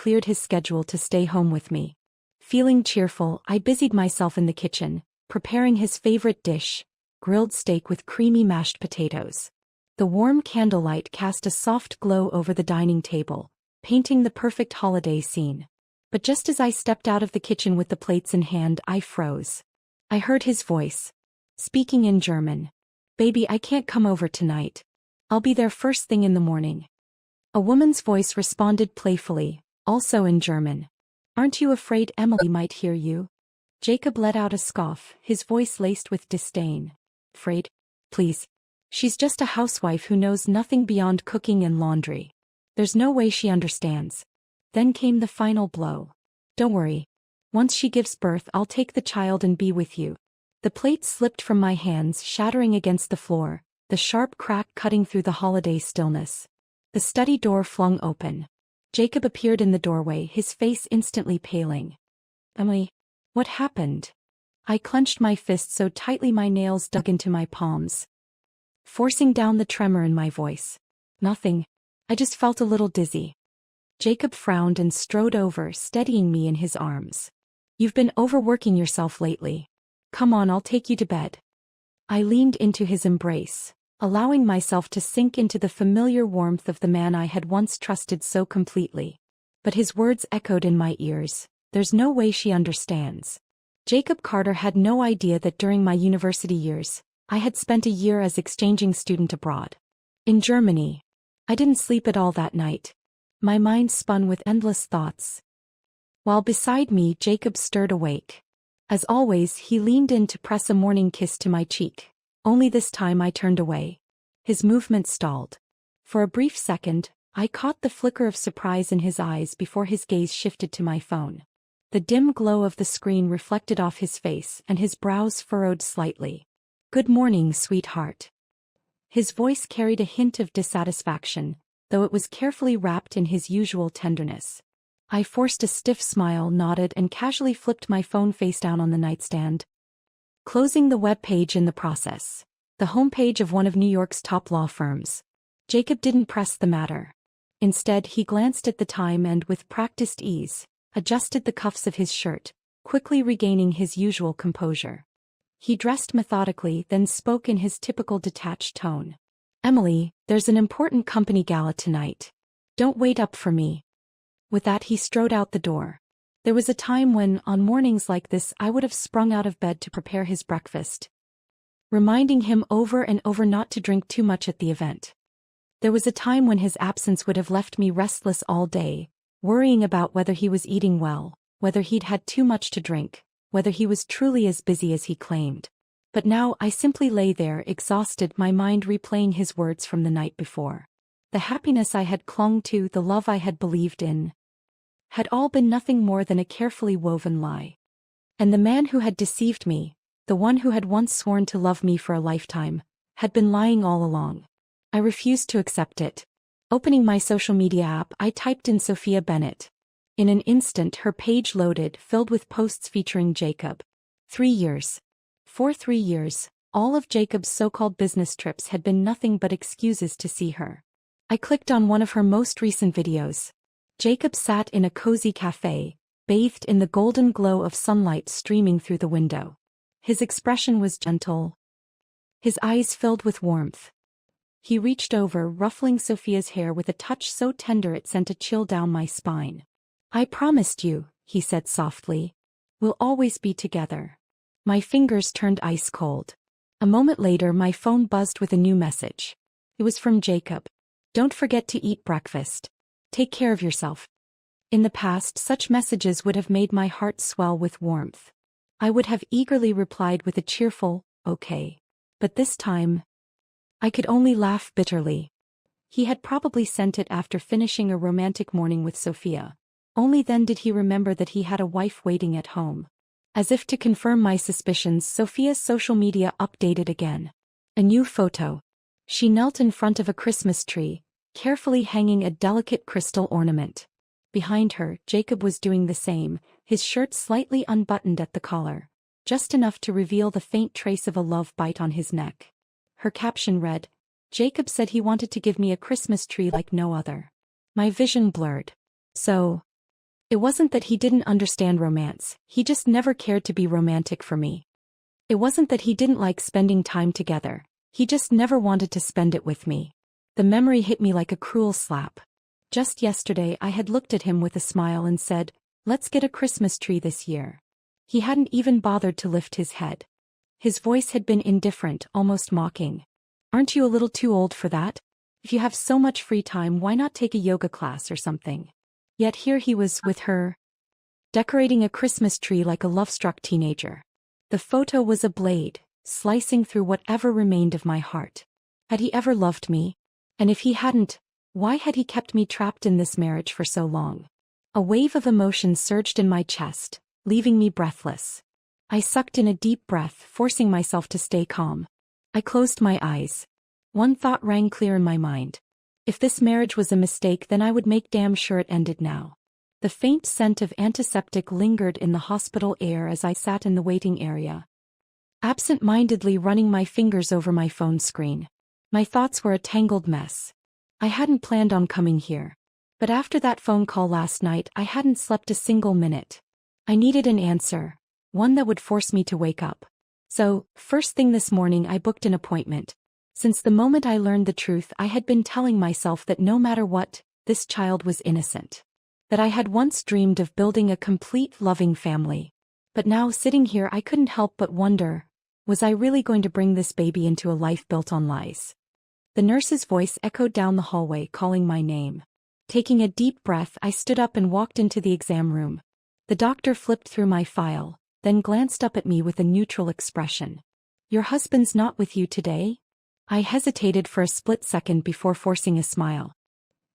cleared his schedule to stay home with me. Feeling cheerful, I busied myself in the kitchen, preparing his favorite dish, grilled steak with creamy mashed potatoes. The warm candlelight cast a soft glow over the dining table, painting the perfect holiday scene. But just as I stepped out of the kitchen with the plates in hand, I froze. I heard his voice, speaking in German. "Baby, I can't come over tonight. I'll be there first thing in the morning." A woman's voice responded playfully, also in German. "Aren't you afraid Emily might hear you?" Jacob let out a scoff, his voice laced with disdain. "Afraid? Please. She's just a housewife who knows nothing beyond cooking and laundry. There's no way she understands." Then came the final blow. "Don't worry. Once she gives birth, I'll take the child and be with you." The plate slipped from my hands, shattering against the floor, the sharp crack cutting through the holiday stillness. The study door flung open. Jacob appeared in the doorway, his face instantly paling. "Emily, what happened?" I clenched my fist so tightly my nails dug into my palms, forcing down the tremor in my voice. "Nothing. I just felt a little dizzy." Jacob frowned and strode over, steadying me in his arms. "You've been overworking yourself lately. Come on, I'll take you to bed." I leaned into his embrace, allowing myself to sink into the familiar warmth of the man I had once trusted so completely. But his words echoed in my ears. "There's no way she understands." Jacob Carter had no idea that during my university years, I had spent a year as exchanging student abroad. In Germany. I didn't sleep at all that night. My mind spun with endless thoughts. While beside me, Jacob stirred awake. As always, he leaned in to press a morning kiss to my cheek. Only this time I turned away. His movement stalled. For a brief second, I caught the flicker of surprise in his eyes before his gaze shifted to my phone. The dim glow of the screen reflected off his face, and his brows furrowed slightly. "Good morning, sweetheart." His voice carried a hint of dissatisfaction, though it was carefully wrapped in his usual tenderness. I forced a stiff smile, nodded, and casually flipped my phone face down on the nightstand, closing the web page in the process. The homepage of one of New York's top law firms. Jacob didn't press the matter. Instead, he glanced at the time and, with practiced ease, adjusted the cuffs of his shirt, quickly regaining his usual composure. He dressed methodically, then spoke in his typical detached tone. "Emily, there's an important company gala tonight. Don't wait up for me." With that, he strode out the door. There was a time when, on mornings like this, I would have sprung out of bed to prepare his breakfast, reminding him over and over not to drink too much at the event. There was a time when his absence would have left me restless all day, worrying about whether he was eating well, whether he'd had too much to drink, whether he was truly as busy as he claimed. But now I simply lay there, exhausted, my mind replaying his words from the night before. The happiness I had clung to, the love I had believed in, had all been nothing more than a carefully woven lie. And the man who had deceived me, the one who had once sworn to love me for a lifetime, had been lying all along. I refused to accept it. Opening my social media app, I typed in Sophia Bennett. In an instant, her page loaded, filled with posts featuring Jacob. 3 years. For 3 years, all of Jacob's so-called business trips had been nothing but excuses to see her. I clicked on one of her most recent videos. Jacob sat in a cozy cafe, bathed in the golden glow of sunlight streaming through the window. His expression was gentle, his eyes filled with warmth. He reached over, ruffling Sophia's hair with a touch so tender it sent a chill down my spine. "I promised you," he said softly. "We'll always be together." My fingers turned ice cold. A moment later, my phone buzzed with a new message. It was from Jacob. "Don't forget to eat breakfast. Take care of yourself." In the past, such messages would have made my heart swell with warmth. I would have eagerly replied with a cheerful, "Okay." But this time, I could only laugh bitterly. He had probably sent it after finishing a romantic morning with Sophia. Only then did he remember that he had a wife waiting at home. As if to confirm my suspicions, Sophia's social media updated again. A new photo. She knelt in front of a Christmas tree, carefully hanging a delicate crystal ornament. Behind her, Jacob was doing the same, his shirt slightly unbuttoned at the collar, just enough to reveal the faint trace of a love bite on his neck. Her caption read, "Jacob said he wanted to give me a Christmas tree like no other." My vision blurred. So, It wasn't that he didn't understand romance, he just never cared to be romantic for me. It wasn't that he didn't like spending time together, he just never wanted to spend it with me. The memory hit me like a cruel slap. Just yesterday I had looked at him with a smile and said, "Let's get a Christmas tree this year." He hadn't even bothered to lift his head. His voice had been indifferent, almost mocking. "Aren't you a little too old for that? If you have so much free time, why not take a yoga class or something?" Yet here he was with her, decorating a Christmas tree like a love-struck teenager. The photo was a blade, slicing through whatever remained of my heart. Had he ever loved me? And if he hadn't, why had he kept me trapped in this marriage for so long? A wave of emotion surged in my chest, leaving me breathless. I sucked in a deep breath, forcing myself to stay calm. I closed my eyes. One thought rang clear in my mind. If this marriage was a mistake, then I would make damn sure it ended now. The faint scent of antiseptic lingered in the hospital air as I sat in the waiting area, absent-mindedly running my fingers over my phone screen. My thoughts were a tangled mess. I hadn't planned on coming here. But after that phone call last night, I hadn't slept a single minute. I needed an answer, one that would force me to wake up. So, first thing this morning I booked an appointment. Since the moment I learned the truth, I had been telling myself that no matter what, this child was innocent. That I had once dreamed of building a complete, loving family. But now, sitting here, I couldn't help but wonder, was I really going to bring this baby into a life built on lies? The nurse's voice echoed down the hallway, calling my name. Taking a deep breath, I stood up and walked into the exam room. The doctor flipped through my file, then glanced up at me with a neutral expression. "Your husband's not with you today?" I hesitated for a split second before forcing a smile.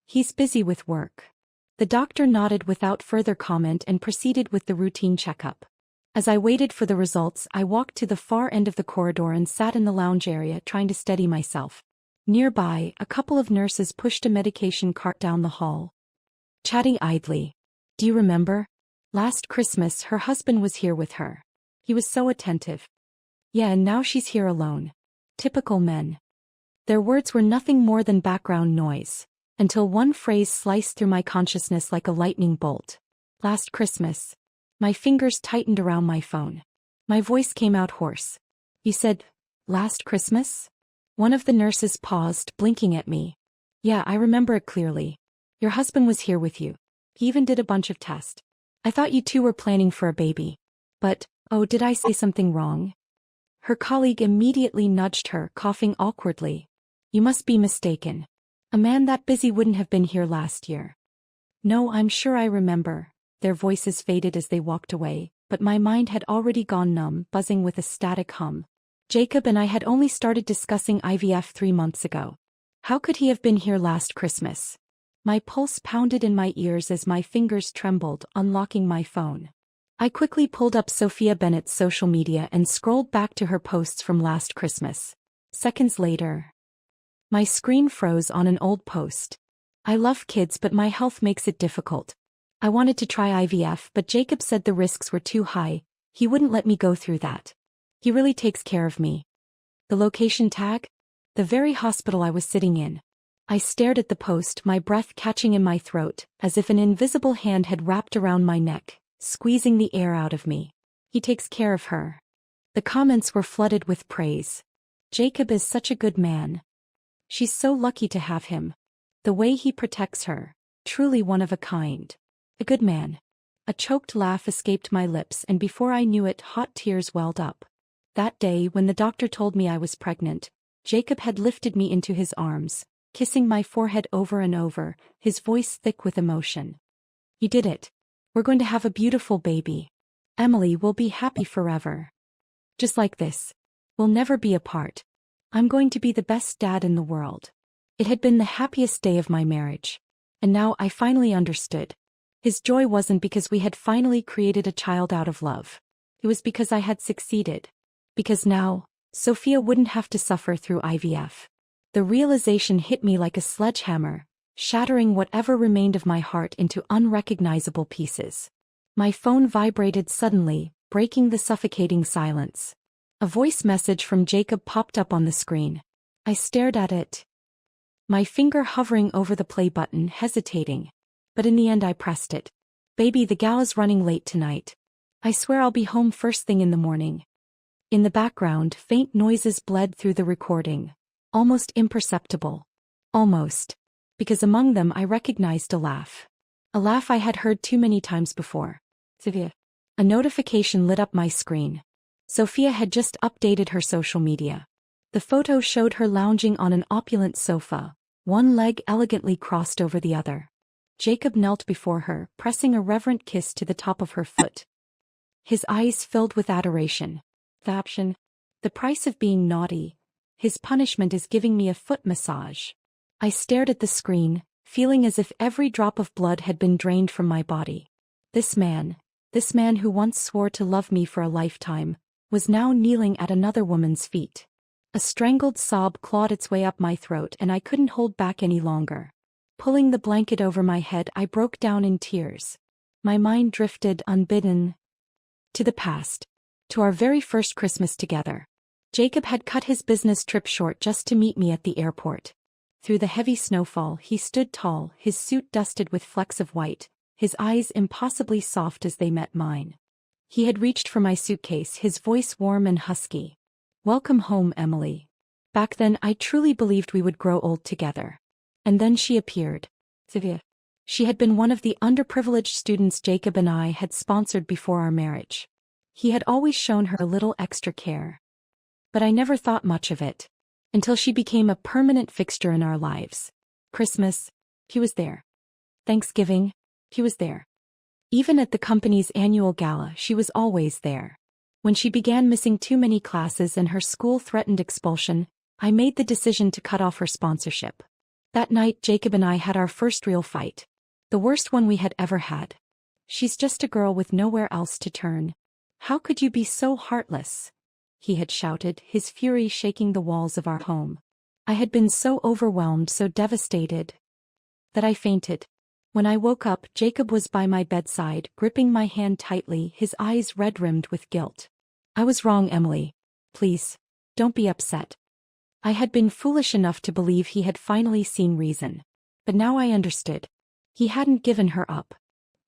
"He's busy with work." The doctor nodded without further comment and proceeded with the routine checkup. As I waited for the results, I walked to the far end of the corridor and sat in the lounge area, trying to steady myself. Nearby, a couple of nurses pushed a medication cart down the hall, chatting idly. "Do you remember? Last Christmas her husband was here with her. He was so attentive." "Yeah, and now she's here alone. Typical men." Their words were nothing more than background noise, until one phrase sliced through my consciousness like a lightning bolt. "Last Christmas." My fingers tightened around my phone. My voice came out hoarse. "You said, last Christmas?" One of the nurses paused, blinking at me. "Yeah, I remember it clearly. Your husband was here with you. He even did a bunch of tests. I thought you two were planning for a baby. But, oh, did I say something wrong?" Her colleague immediately nudged her, coughing awkwardly. "You must be mistaken. A man that busy wouldn't have been here last year." "No, I'm sure I remember." Their voices faded as they walked away, but my mind had already gone numb, buzzing with a static hum. Jacob and I had only started discussing IVF 3 months ago. How could he have been here last Christmas? My pulse pounded in my ears as my fingers trembled, unlocking my phone. I quickly pulled up Sophia Bennett's social media and scrolled back to her posts from last Christmas. Seconds later, my screen froze on an old post. "I love kids, but my health makes it difficult. I wanted to try IVF, but Jacob said the risks were too high. He wouldn't let me go through that. He really takes care of me." The location tag? The very hospital I was sitting in. I stared at the post, my breath catching in my throat, as if an invisible hand had wrapped around my neck, squeezing the air out of me. "He takes care of her." The comments were flooded with praise. "Jacob is such a good man. She's so lucky to have him. The way he protects her. Truly one of a kind. A good man." A choked laugh escaped my lips, and before I knew it, hot tears welled up. That day, when the doctor told me I was pregnant, Jacob had lifted me into his arms, kissing my forehead over and over, his voice thick with emotion. "You did it. We're going to have a beautiful baby. Emily will be happy forever. Just like this. We'll never be apart. I'm going to be the best dad in the world." It had been the happiest day of my marriage. And now I finally understood. His joy wasn't because we had finally created a child out of love. It was because I had succeeded. Because now, Sophia wouldn't have to suffer through IVF. The realization hit me like a sledgehammer, shattering whatever remained of my heart into unrecognizable pieces. My phone vibrated suddenly, breaking the suffocating silence. A voice message from Jacob popped up on the screen. I stared at it, my finger hovering over the play button, hesitating. But in the end I pressed it. Baby, the gala's running late tonight. I swear I'll be home first thing in the morning. In the background, faint noises bled through the recording. Almost imperceptible. Almost. Because among them I recognized a laugh. A laugh I had heard too many times before. Sophia. A notification lit up my screen. Sophia had just updated her social media. The photo showed her lounging on an opulent sofa, one leg elegantly crossed over the other. Jacob knelt before her, pressing a reverent kiss to the top of her foot. His eyes filled with adoration. Caption: the price of being naughty. His punishment is giving me a foot massage. I stared at the screen, feeling as if every drop of blood had been drained from my body. This man who once swore to love me for a lifetime, was now kneeling at another woman's feet. A strangled sob clawed its way up my throat and I couldn't hold back any longer. Pulling the blanket over my head, I broke down in tears. My mind drifted, unbidden, to the past. To our very first Christmas together. Jacob had cut his business trip short just to meet me at the airport. Through the heavy snowfall, he stood tall, his suit dusted with flecks of white, his eyes impossibly soft as they met mine. He had reached for my suitcase, his voice warm and husky. Welcome home, Emily. Back then I truly believed we would grow old together. And then she appeared. Sophia. She had been one of the underprivileged students Jacob and I had sponsored before our marriage. He had always shown her a little extra care. But I never thought much of it. Until she became a permanent fixture in our lives. Christmas, he was there. Thanksgiving, he was there. Even at the company's annual gala, she was always there. When she began missing too many classes and her school threatened expulsion, I made the decision to cut off her sponsorship. That night, Jacob and I had our first real fight. The worst one we had ever had. She's just a girl with nowhere else to turn. How could you be so heartless? He had shouted, his fury shaking the walls of our home. I had been so overwhelmed, so devastated, that I fainted. When I woke up, Jacob was by my bedside, gripping my hand tightly, his eyes red-rimmed with guilt. I was wrong, Emily. Please, don't be upset. I had been foolish enough to believe he had finally seen reason. But now I understood. He hadn't given her up.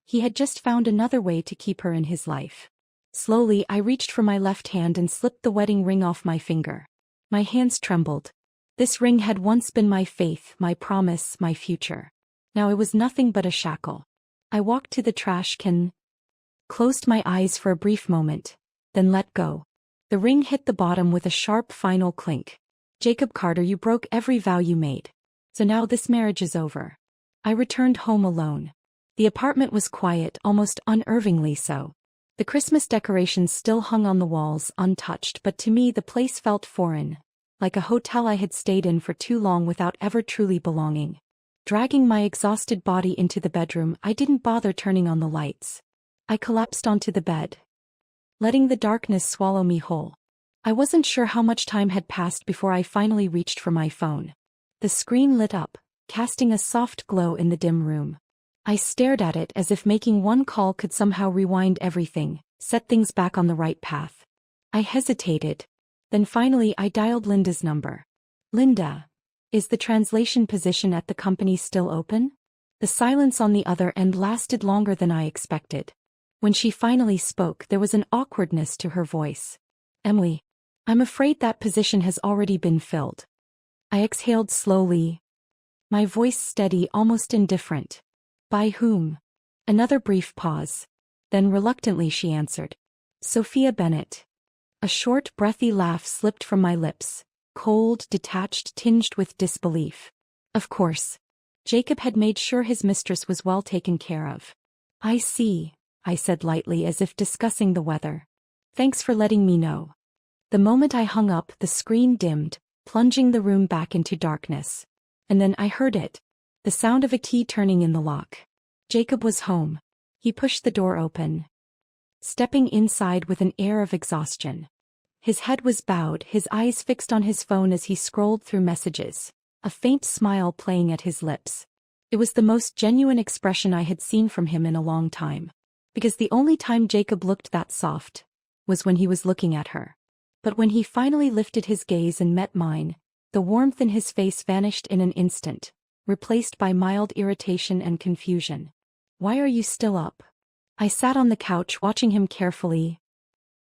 He had just found another way to keep her in his life. Slowly, I reached for my left hand and slipped the wedding ring off my finger. My hands trembled. This ring had once been my faith, my promise, my future. Now it was nothing but a shackle. I walked to the trash can, closed my eyes for a brief moment, then let go. The ring hit the bottom with a sharp final clink. Jacob Carter, you broke every vow you made. So now this marriage is over. I returned home alone. The apartment was quiet, almost unnervingly so. The Christmas decorations still hung on the walls, untouched, but to me the place felt foreign, like a hotel I had stayed in for too long without ever truly belonging. Dragging my exhausted body into the bedroom, I didn't bother turning on the lights. I collapsed onto the bed, letting the darkness swallow me whole. I wasn't sure how much time had passed before I finally reached for my phone. The screen lit up, casting a soft glow in the dim room. I stared at it as if making one call could somehow rewind everything, set things back on the right path. I hesitated. Then finally I dialed Linda's number. Linda, is the translation position at the company still open? The silence on the other end lasted longer than I expected. When she finally spoke, there was an awkwardness to her voice. Emily, I'm afraid that position has already been filled. I exhaled slowly, my voice steady, almost indifferent. By whom? Another brief pause. Then reluctantly she answered. Sophia Bennett. A short, breathy laugh slipped from my lips, cold, detached, tinged with disbelief. Of course. Jacob had made sure his mistress was well taken care of. I see, I said lightly as if discussing the weather. Thanks for letting me know. The moment I hung up, the screen dimmed, plunging the room back into darkness. And then I heard it. The sound of a key turning in the lock. Jacob was home. He pushed the door open, stepping inside with an air of exhaustion. His head was bowed, his eyes fixed on his phone as he scrolled through messages, a faint smile playing at his lips. It was the most genuine expression I had seen from him in a long time. Because the only time Jacob looked that soft was when he was looking at her. But when he finally lifted his gaze and met mine, the warmth in his face vanished in an instant, replaced by mild irritation and confusion. Why are you still up? I sat on the couch watching him carefully,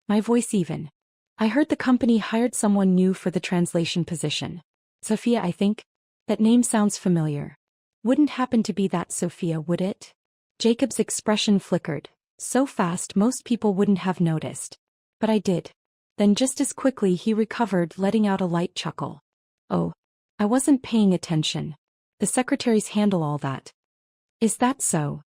my voice even. I heard the company hired someone new for the translation position. Sophia, I think? That name sounds familiar. Wouldn't happen to be that Sophia, would it? Jacob's expression flickered, so fast most people wouldn't have noticed. But I did. Then just as quickly he recovered, letting out a light chuckle. Oh, I wasn't paying attention. The secretaries handle all that. Is that so?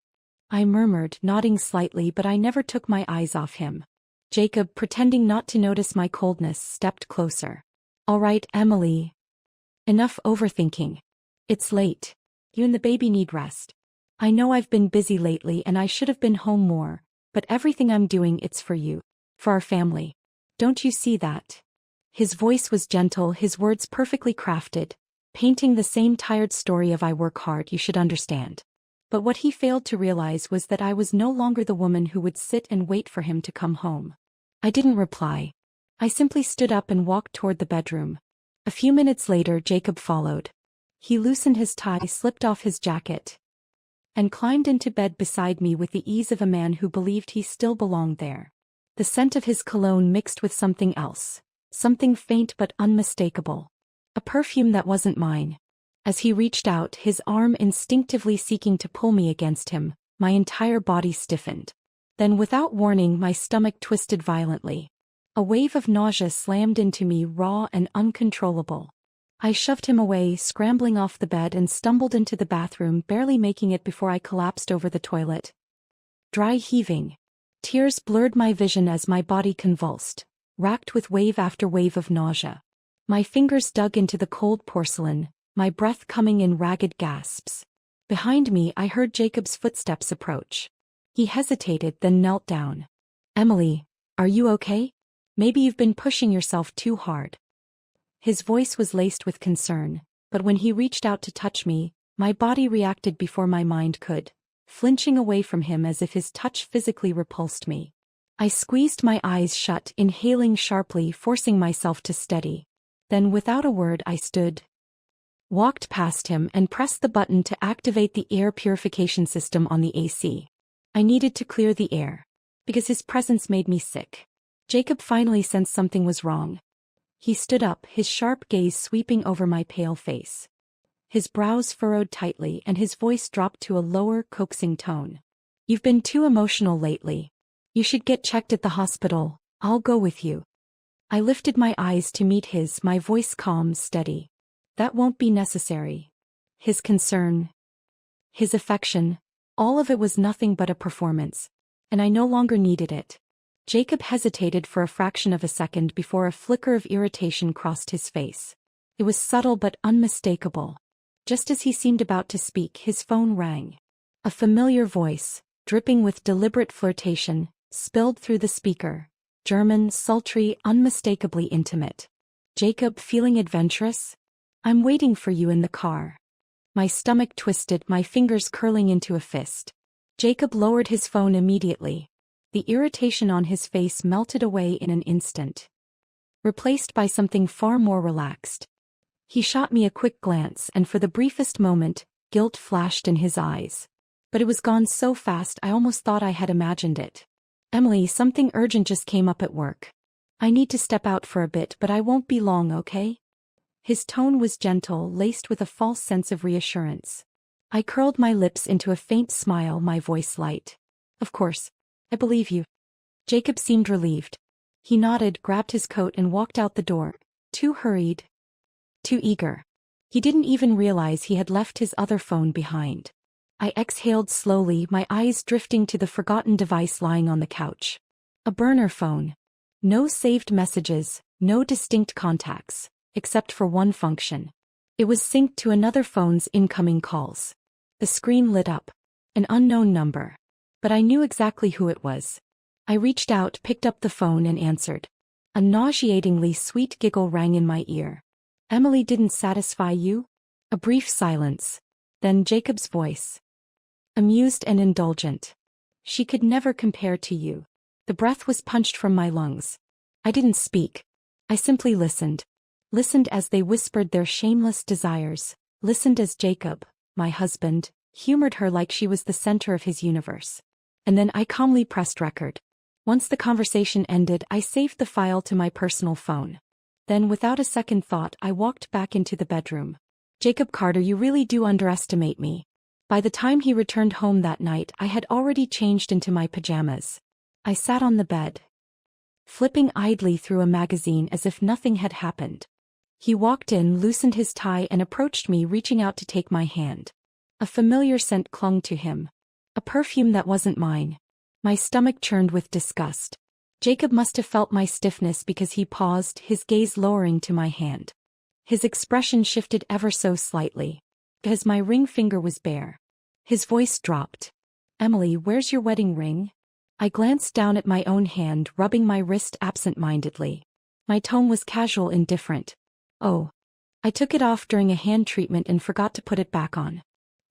I murmured, nodding slightly, but I never took my eyes off him. Jacob, pretending not to notice my coldness, stepped closer. All right, Emily. Enough overthinking. It's late. You and the baby need rest. I know I've been busy lately and I should have been home more, but everything I'm doing, it's for you. For our family. Don't you see that? His voice was gentle, his words perfectly crafted, painting the same tired story of I work hard, you should understand. But what he failed to realize was that I was no longer the woman who would sit and wait for him to come home. I didn't reply. I simply stood up and walked toward the bedroom. A few minutes later, Jacob followed. He loosened his tie, slipped off his jacket, and climbed into bed beside me with the ease of a man who believed he still belonged there. The scent of his cologne mixed with something else, something faint but unmistakable. A perfume that wasn't mine. As he reached out, his arm instinctively seeking to pull me against him, my entire body stiffened. Then without warning, my stomach twisted violently. A wave of nausea slammed into me, raw and uncontrollable. I shoved him away, scrambling off the bed, and stumbled into the bathroom, barely making it before I collapsed over the toilet. Dry heaving. Tears blurred my vision as my body convulsed, racked with wave after wave of nausea. My fingers dug into the cold porcelain, my breath coming in ragged gasps. Behind me, I heard Jacob's footsteps approach. He hesitated, then knelt down. Emily, are you okay? Maybe you've been pushing yourself too hard. His voice was laced with concern, but when he reached out to touch me, my body reacted before my mind could, flinching away from him as if his touch physically repulsed me. I squeezed my eyes shut, inhaling sharply, forcing myself to steady. Then without a word I stood, walked past him, and pressed the button to activate the air purification system on the AC. I needed to clear the air, because his presence made me sick. Jacob finally sensed something was wrong. He stood up, his sharp gaze sweeping over my pale face. His brows furrowed tightly and his voice dropped to a lower, coaxing tone. You've been too emotional lately. You should get checked at the hospital. I'll go with you. I lifted my eyes to meet his, my voice calm, steady. That won't be necessary. His concern, his affection, all of it was nothing but a performance, and I no longer needed it. Jacob hesitated for a fraction of a second before a flicker of irritation crossed his face. It was subtle but unmistakable. Just as he seemed about to speak, his phone rang. A familiar voice, dripping with deliberate flirtation, spilled through the speaker. German, sultry, unmistakably intimate. Jacob, feeling adventurous? I'm waiting for you in the car. My stomach twisted, my fingers curling into a fist. Jacob lowered his phone immediately. The irritation on his face melted away in an instant, replaced by something far more relaxed. He shot me a quick glance, and for the briefest moment, guilt flashed in his eyes. But it was gone so fast I almost thought I had imagined it. Emily, something urgent just came up at work. I need to step out for a bit, but I won't be long, okay? His tone was gentle, laced with a false sense of reassurance. I curled my lips into a faint smile, my voice light. Of course. I believe you. Jacob seemed relieved. He nodded, grabbed his coat and walked out the door, too hurried, too eager. He didn't even realize he had left his other phone behind. I exhaled slowly, my eyes drifting to the forgotten device lying on the couch. A burner phone. No saved messages, no distinct contacts, except for one function. It was synced to another phone's incoming calls. The screen lit up. An unknown number. But I knew exactly who it was. I reached out, picked up the phone and answered. A nauseatingly sweet giggle rang in my ear. Emily, didn't satisfy you? A brief silence. Then Jacob's voice. Amused and indulgent. She could never compare to you. The breath was punched from my lungs. I didn't speak. I simply listened. Listened as they whispered their shameless desires. Listened as Jacob, my husband, humored her like she was the center of his universe. And then I calmly pressed record. Once the conversation ended, I saved the file to my personal phone. Then, without a second thought, I walked back into the bedroom. Jacob Carter, you really do underestimate me. By the time he returned home that night, I had already changed into my pajamas. I sat on the bed, flipping idly through a magazine as if nothing had happened. He walked in, loosened his tie, and approached me, reaching out to take my hand. A familiar scent clung to him. A perfume that wasn't mine. My stomach churned with disgust. Jacob must have felt my stiffness because he paused, his gaze lowering to my hand. His expression shifted ever so slightly, because my ring finger was bare. His voice dropped. Emily, where's your wedding ring? I glanced down at my own hand, rubbing my wrist absent-mindedly. My tone was casual, indifferent. Oh. I took it off during a hand treatment and forgot to put it back on.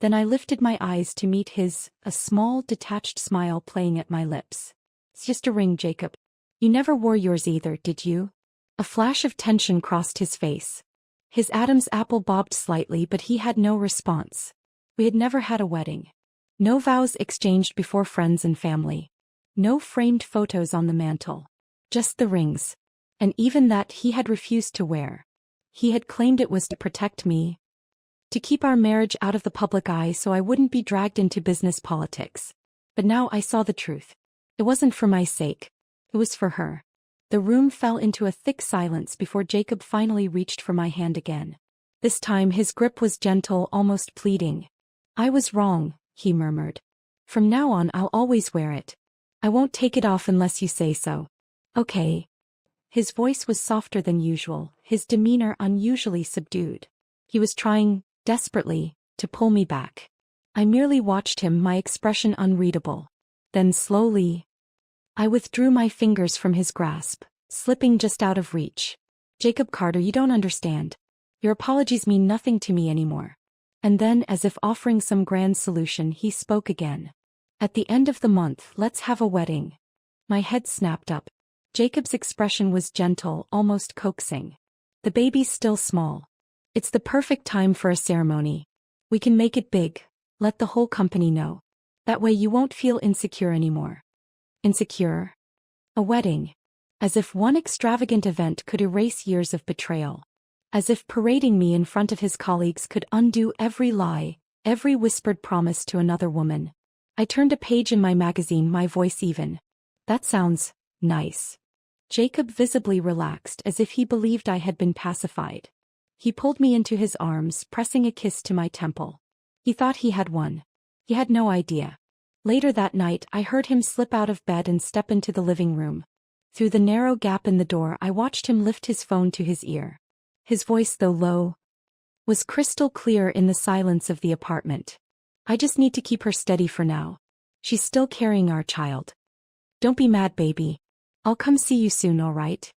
Then I lifted my eyes to meet his, a small, detached smile playing at my lips. It's just a ring, Jacob. You never wore yours either, did you? A flash of tension crossed his face. His Adam's apple bobbed slightly, but he had no response. We had never had a wedding. No vows exchanged before friends and family. No framed photos on the mantel. Just the rings. And even that he had refused to wear. He had claimed it was to protect me, to keep our marriage out of the public eye so I wouldn't be dragged into business politics. But now I saw the truth. It wasn't for my sake. It was for her. The room fell into a thick silence before Jacob finally reached for my hand again. This time his grip was gentle, almost pleading. I was wrong, he murmured. From now on I'll always wear it. I won't take it off unless you say so. Okay. His voice was softer than usual, his demeanor unusually subdued. He was trying, desperately, to pull me back. I merely watched him, my expression unreadable. Then slowly, I withdrew my fingers from his grasp, slipping just out of reach. Jacob Carter, you don't understand. Your apologies mean nothing to me anymore. And then, as if offering some grand solution, he spoke again. At the end of the month, let's have a wedding. My head snapped up. Jacob's expression was gentle, almost coaxing. The baby's still small. It's the perfect time for a ceremony. We can make it big. Let the whole company know. That way you won't feel insecure anymore. Insecure? A wedding. As if one extravagant event could erase years of betrayal. As if parading me in front of his colleagues could undo every lie, every whispered promise to another woman. I turned a page in my magazine, my voice even. That sounds nice. Jacob visibly relaxed, as if he believed I had been pacified. He pulled me into his arms, pressing a kiss to my temple. He thought he had won. He had no idea. Later that night, I heard him slip out of bed and step into the living room. Through the narrow gap in the door, I watched him lift his phone to his ear. His voice, though low, was crystal clear in the silence of the apartment. I just need to keep her steady for now. She's still carrying our child. Don't be mad, baby. I'll come see you soon, all right?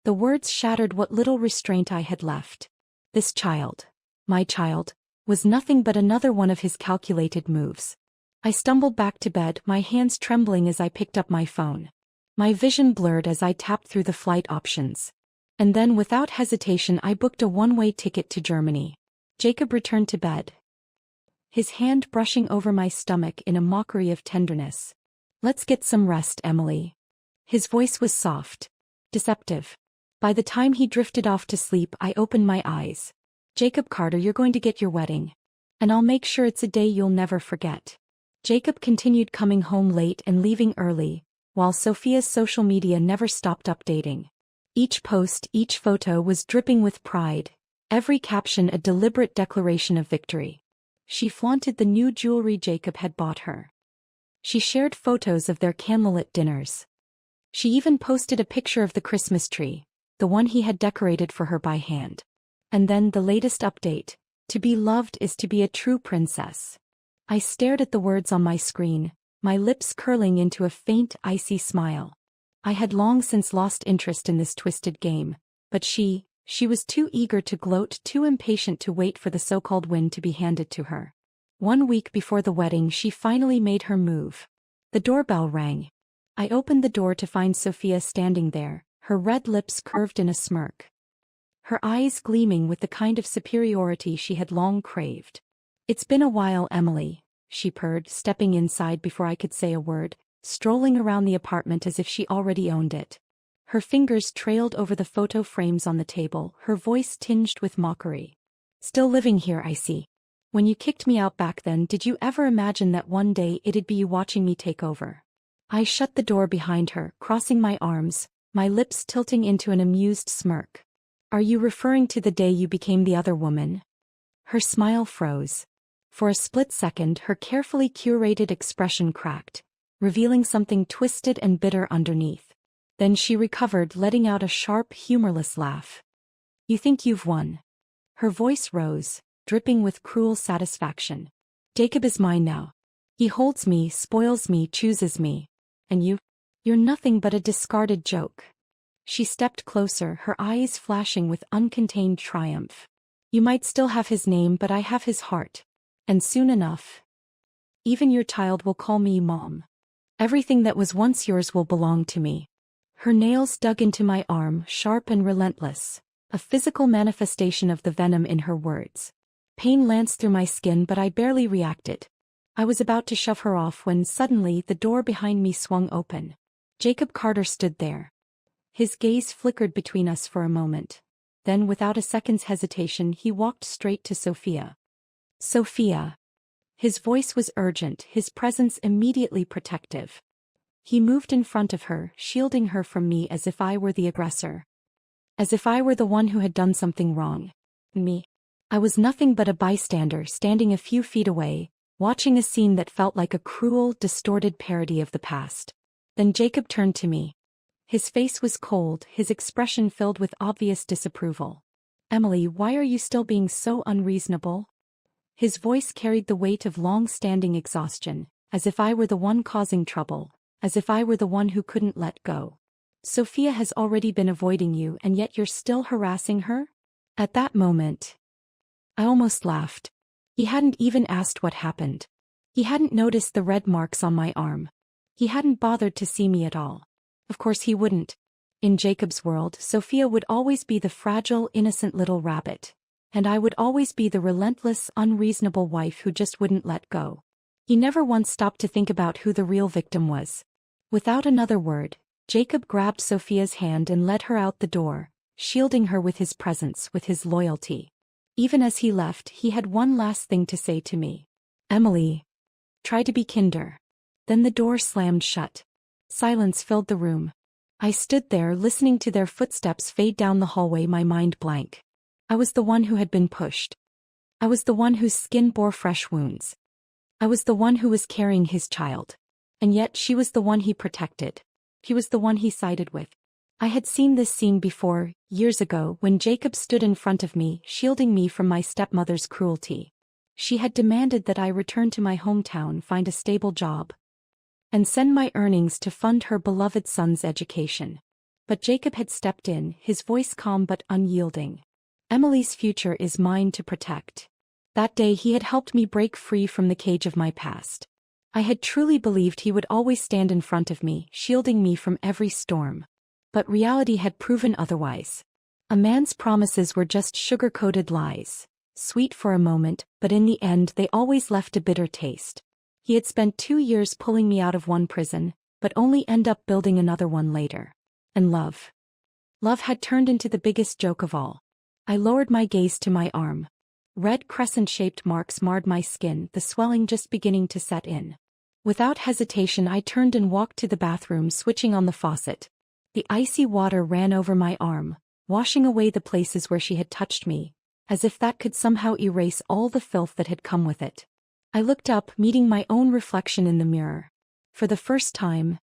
The words shattered what little restraint I had left. This child, my child, was nothing but another one of his calculated moves. I stumbled back to bed, my hands trembling as I picked up my phone. My vision blurred as I tapped through the flight options. And then, without hesitation, I booked a one-way ticket to Germany. Jacob returned to bed, his hand brushing over my stomach in a mockery of tenderness. Let's get some rest, Emily. His voice was soft, deceptive. By the time he drifted off to sleep, I opened my eyes. Jacob Carter, you're going to get your wedding. And I'll make sure it's a day you'll never forget. Jacob continued coming home late and leaving early, while Sophia's social media never stopped updating. Each post, each photo was dripping with pride, every caption a deliberate declaration of victory. She flaunted the new jewelry Jacob had bought her. She shared photos of their candlelit dinners. She even posted a picture of the Christmas tree, the one he had decorated for her by hand. And then the latest update: to be loved is to be a true princess. I stared at the words on my screen, my lips curling into a faint, icy smile. I had long since lost interest in this twisted game, but she was too eager to gloat, too impatient to wait for the so-called win to be handed to her. 1 week before the wedding, she finally made her move. The doorbell rang. I opened the door to find Sophia standing there, her red lips curved in a smirk. Her eyes gleaming with the kind of superiority she had long craved. It's been a while, Emily, she purred, stepping inside before I could say a word. strolling around the apartment as if she already owned it. Her fingers trailed over the photo frames on the table, her voice tinged with mockery. Still living here, I see. When you kicked me out back then, did you ever imagine that one day it'd be you watching me take over? I shut the door behind her, crossing my arms, my lips tilting into an amused smirk. Are you referring to the day you became the other woman? Her smile froze. For a split second, her carefully curated expression cracked, revealing something twisted and bitter underneath. Then she recovered, letting out a sharp, humorless laugh. You think you've won? Her voice rose, dripping with cruel satisfaction. Jacob is mine now. He holds me, spoils me, chooses me. And you're nothing but a discarded joke. She stepped closer, her eyes flashing with uncontained triumph. You might still have his name, but I have his heart. And soon enough, even your child will call me Mom. Everything that was once yours will belong to me. Her nails dug into my arm, sharp and relentless, a physical manifestation of the venom in her words. Pain lanced through my skin, but I barely reacted. I was about to shove her off when suddenly the door behind me swung open. Jacob Carter stood there. His gaze flickered between us for a moment. Then, without a second's hesitation, he walked straight to Sophia. Sophia. His voice was urgent, his presence immediately protective. He moved in front of her, shielding her from me as if I were the aggressor. As if I were the one who had done something wrong. Me. I was nothing but a bystander, standing a few feet away, watching a scene that felt like a cruel, distorted parody of the past. Then Jacob turned to me. His face was cold, his expression filled with obvious disapproval. Emily, why are you still being so unreasonable? His voice carried the weight of long-standing exhaustion, as if I were the one causing trouble, as if I were the one who couldn't let go. Sophia has already been avoiding you, and yet you're still harassing her? At that moment, I almost laughed. He hadn't even asked what happened. He hadn't noticed the red marks on my arm. He hadn't bothered to see me at all. Of course he wouldn't. In Jacob's world, Sophia would always be the fragile, innocent little rabbit. And I would always be the relentless, unreasonable wife who just wouldn't let go. He never once stopped to think about who the real victim was. Without another word, Jacob grabbed Sophia's hand and led her out the door, shielding her with his presence, with his loyalty. Even as he left, he had one last thing to say to me. Emily. Try to be kinder. Then the door slammed shut. Silence filled the room. I stood there listening to their footsteps fade down the hallway, my mind blank. I was the one who had been pushed. I was the one whose skin bore fresh wounds. I was the one who was carrying his child. And yet she was the one he protected. He was the one he sided with. I had seen this scene before, years ago, when Jacob stood in front of me, shielding me from my stepmother's cruelty. She had demanded that I return to my hometown, find a stable job, and send my earnings to fund her beloved son's education. But Jacob had stepped in, his voice calm but unyielding. Emily's future is mine to protect. That day he had helped me break free from the cage of my past. I had truly believed he would always stand in front of me, shielding me from every storm. But reality had proven otherwise. A man's promises were just sugar-coated lies, sweet for a moment, but in the end they always left a bitter taste. He had spent 2 years pulling me out of one prison, but only end up building another one later. And love. Love had turned into the biggest joke of all. I lowered my gaze to my arm. Red crescent-shaped marks marred my skin, the swelling just beginning to set in. Without hesitation I turned and walked to the bathroom, switching on the faucet. The icy water ran over my arm, washing away the places where she had touched me, as if that could somehow erase all the filth that had come with it. I looked up, meeting my own reflection in the mirror. For the first time,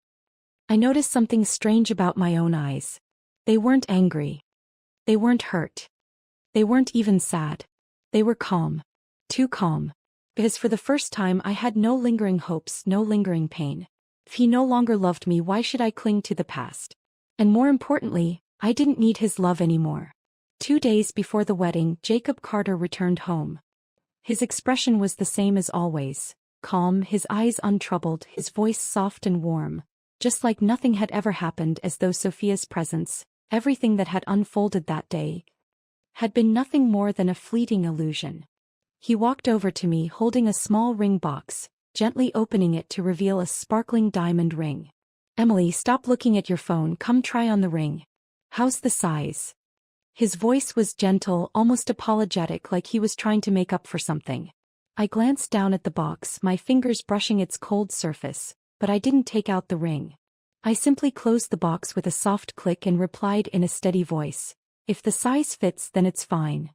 I noticed something strange about my own eyes. They weren't angry. They weren't hurt. They weren't even sad. They were calm. Too calm. Because for the first time I had no lingering hopes, no lingering pain. If he no longer loved me, why should I cling to the past? And more importantly, I didn't need his love anymore. 2 days before the wedding, Jacob Carter returned home. His expression was the same as always, calm, his eyes untroubled, his voice soft and warm, just like nothing had ever happened, as though Sophia's presence, everything that had unfolded that day, had been nothing more than a fleeting illusion. He walked over to me holding a small ring box, gently opening it to reveal a sparkling diamond ring. "Emily, stop looking at your phone, come try on the ring. How's the size?" His voice was gentle, almost apologetic, like he was trying to make up for something. I glanced down at the box, my fingers brushing its cold surface, but I didn't take out the ring. I simply closed the box with a soft click and replied in a steady voice, "If the size fits, then it's fine."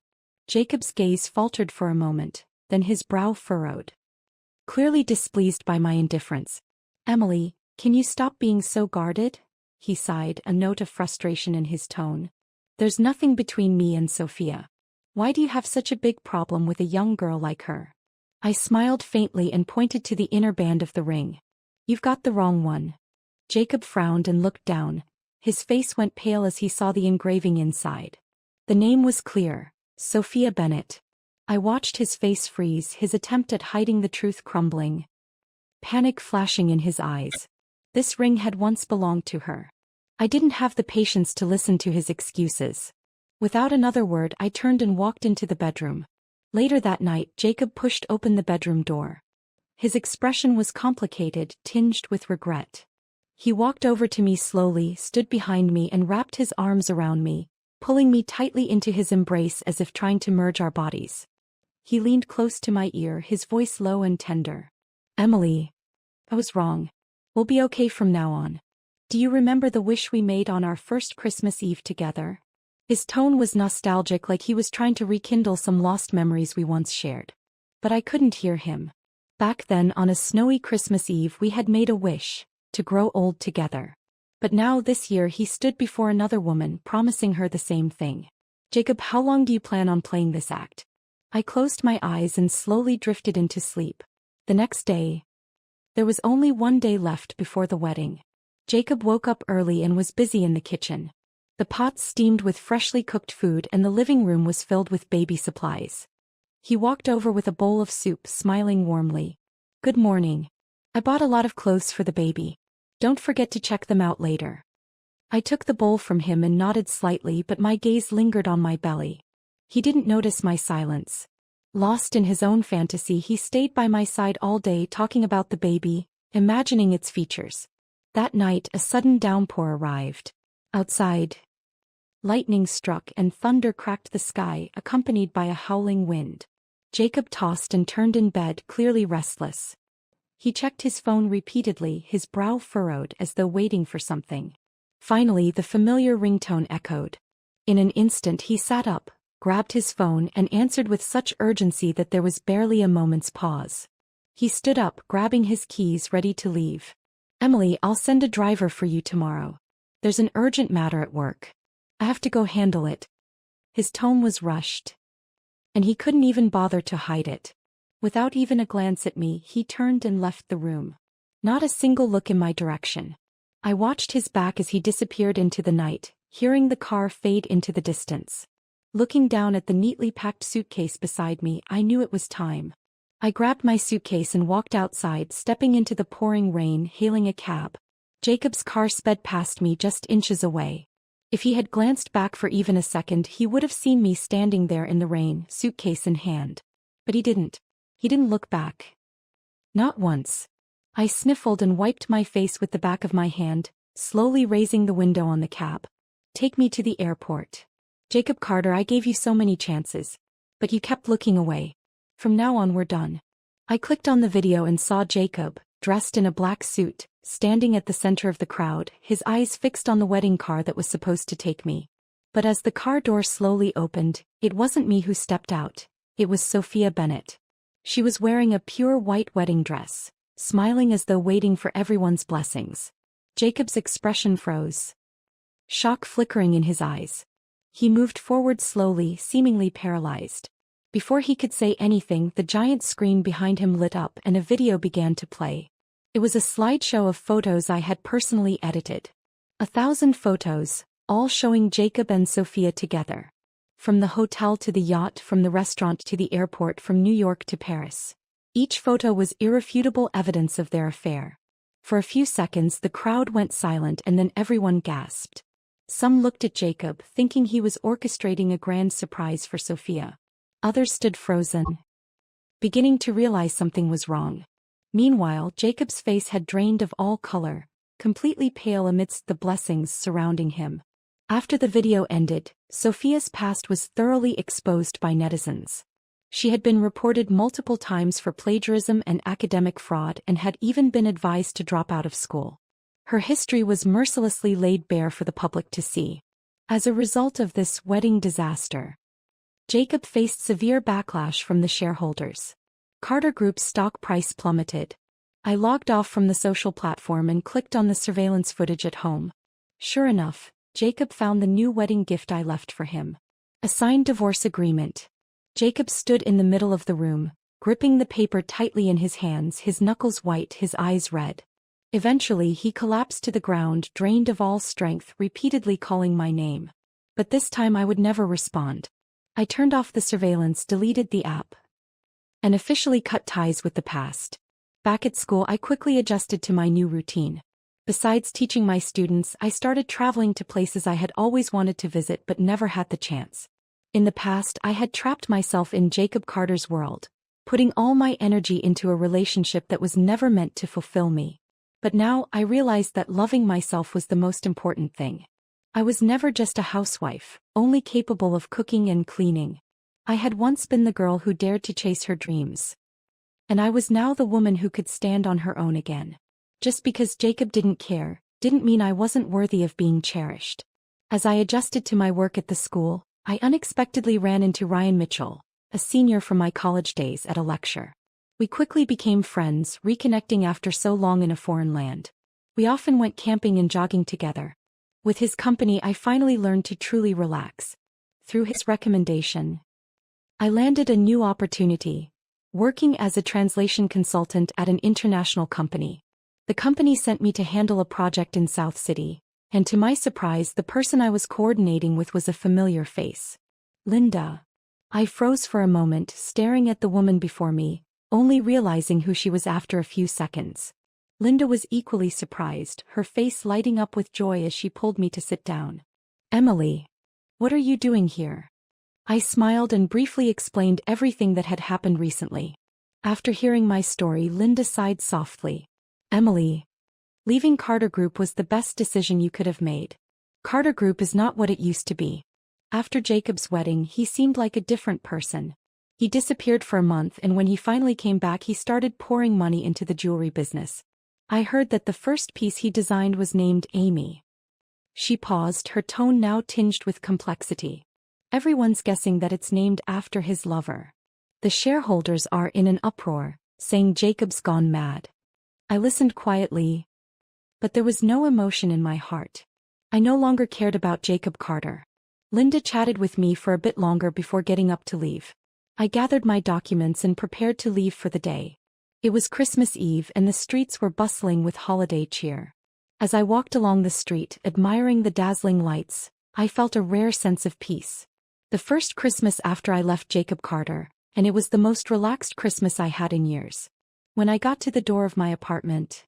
Jacob's gaze faltered for a moment, then his brow furrowed. Clearly displeased by my indifference. "Emily, can you stop being so guarded?" He sighed, a note of frustration in his tone. "There's nothing between me and Sophia. Why do you have such a big problem with a young girl like her?" I smiled faintly and pointed to the inner band of the ring. "You've got the wrong one." Jacob frowned and looked down. His face went pale as he saw the engraving inside. The name was clear, Sophia Bennett. I watched his face freeze, his attempt at hiding the truth crumbling. Panic flashing in his eyes. This ring had once belonged to her. I didn't have the patience to listen to his excuses. Without another word, I turned and walked into the bedroom. Later that night, Jacob pushed open the bedroom door. His expression was complicated, tinged with regret. He walked over to me slowly, stood behind me and wrapped his arms around me, pulling me tightly into his embrace as if trying to merge our bodies. He leaned close to my ear, his voice low and tender. "Emily, I was wrong. We'll be okay from now on. Do you remember the wish we made on our first Christmas Eve together?" His tone was nostalgic, like he was trying to rekindle some lost memories we once shared. But I couldn't hear him. Back then, on a snowy Christmas Eve, we had made a wish to grow old together. But now, this year, he stood before another woman, promising her the same thing. "Jacob, how long do you plan on playing this act?" I closed my eyes and slowly drifted into sleep. The next day, there was only one day left before the wedding. Jacob woke up early and was busy in the kitchen. The pots steamed with freshly cooked food and the living room was filled with baby supplies. He walked over with a bowl of soup, smiling warmly. "Good morning. I bought a lot of clothes for the baby. Don't forget to check them out later." I took the bowl from him and nodded slightly, but my gaze lingered on my belly. He didn't notice my silence. Lost in his own fantasy, he stayed by my side all day, talking about the baby, imagining its features. That night, a sudden downpour arrived. Outside, lightning struck and thunder cracked the sky, accompanied by a howling wind. Jacob tossed and turned in bed, clearly restless. He checked his phone repeatedly, his brow furrowed as though waiting for something. Finally, the familiar ringtone echoed. In an instant, he sat up, grabbed his phone, and answered with such urgency that there was barely a moment's pause. He stood up, grabbing his keys, ready to leave. "Emily, I'll send a driver for you tomorrow. There's an urgent matter at work. I have to go handle it." His tone was rushed, and he couldn't even bother to hide it. Without even a glance at me, he turned and left the room. Not a single look in my direction. I watched his back as he disappeared into the night, hearing the car fade into the distance. Looking down at the neatly packed suitcase beside me, I knew it was time. I grabbed my suitcase and walked outside, stepping into the pouring rain, hailing a cab. Jacob's car sped past me just inches away. If he had glanced back for even a second, he would have seen me standing there in the rain, suitcase in hand. But he didn't. He didn't look back. Not once. I sniffled and wiped my face with the back of my hand, slowly raising the window on the cab. "Take me to the airport." "Jacob Carter, I gave you so many chances. But you kept looking away. From now on, we're done." I clicked on the video and saw Jacob, dressed in a black suit, standing at the center of the crowd, his eyes fixed on the wedding car that was supposed to take me. But as the car door slowly opened, it wasn't me who stepped out. It was Sophia Bennett. She was wearing a pure white wedding dress, smiling as though waiting for everyone's blessings. Jacob's expression froze, shock flickering in his eyes. He moved forward slowly, seemingly paralyzed. Before he could say anything, the giant screen behind him lit up and a video began to play. It was a slideshow of photos I had personally edited. 1,000 photos, all showing Jacob and Sophia together. From the hotel to the yacht, from the restaurant to the airport, from New York to Paris. Each photo was irrefutable evidence of their affair. For a few seconds the crowd went silent and then everyone gasped. Some looked at Jacob, thinking he was orchestrating a grand surprise for Sophia. Others stood frozen, beginning to realize something was wrong. Meanwhile, Jacob's face had drained of all color, completely pale amidst the blessings surrounding him. After the video ended, Sophia's past was thoroughly exposed by netizens. She had been reported multiple times for plagiarism and academic fraud and had even been advised to drop out of school. Her history was mercilessly laid bare for the public to see. As a result of this wedding disaster, Jacob faced severe backlash from the shareholders. Carter Group's stock price plummeted. I logged off from the social platform and clicked on the surveillance footage at home. Sure enough, Jacob found the new wedding gift I left for him. A signed divorce agreement. Jacob stood in the middle of the room, gripping the paper tightly in his hands, his knuckles white, his eyes red. Eventually he collapsed to the ground, drained of all strength, repeatedly calling my name. But this time I would never respond. I turned off the surveillance, deleted the app, and officially cut ties with the past. Back at school, I quickly adjusted to my new routine. Besides teaching my students, I started traveling to places I had always wanted to visit but never had the chance. In the past, I had trapped myself in Jacob Carter's world, putting all my energy into a relationship that was never meant to fulfill me. But now I realized that loving myself was the most important thing. I was never just a housewife, only capable of cooking and cleaning. I had once been the girl who dared to chase her dreams. And I was now the woman who could stand on her own again. Just because Jacob didn't care, didn't mean I wasn't worthy of being cherished. As I adjusted to my work at the school, I unexpectedly ran into Ryan Mitchell, a senior from my college days, at a lecture. We quickly became friends, reconnecting after so long in a foreign land. We often went camping and jogging together. With his company, I finally learned to truly relax. Through his recommendation, I landed a new opportunity, working as a translation consultant at an international company. The company sent me to handle a project in South City, and to my surprise, the person I was coordinating with was a familiar face. Linda. I froze for a moment, staring at the woman before me, only realizing who she was after a few seconds. Linda was equally surprised, her face lighting up with joy as she pulled me to sit down. Emily, what are you doing here? I smiled and briefly explained everything that had happened recently. After hearing my story, Linda sighed softly. Emily, leaving Carter Group was the best decision you could have made. Carter Group is not what it used to be. After Jacob's wedding, he seemed like a different person. He disappeared for a month, and when he finally came back, he started pouring money into the jewelry business. I heard that the first piece he designed was named Amy. She paused, her tone now tinged with complexity. Everyone's guessing that it's named after his lover. The shareholders are in an uproar, saying Jacob's gone mad. I listened quietly, but there was no emotion in my heart. I no longer cared about Jacob Carter. Linda chatted with me for a bit longer before getting up to leave. I gathered my documents and prepared to leave for the day. It was Christmas Eve and the streets were bustling with holiday cheer. As I walked along the street, admiring the dazzling lights, I felt a rare sense of peace. The first Christmas after I left Jacob Carter, and it was the most relaxed Christmas I had in years. When I got to the door of my apartment,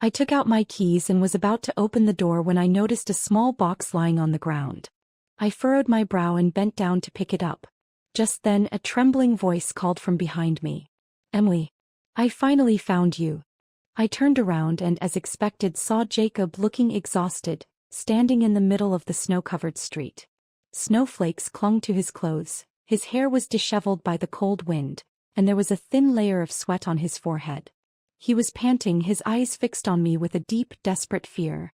I took out my keys and was about to open the door when I noticed a small box lying on the ground. I furrowed my brow and bent down to pick it up. Just then, a trembling voice called from behind me. Emily, I finally found you. I turned around and, as expected, saw Jacob looking exhausted, standing in the middle of the snow-covered street. Snowflakes clung to his clothes, his hair was disheveled by the cold wind, and there was a thin layer of sweat on his forehead. He was panting, his eyes fixed on me with a deep, desperate fear,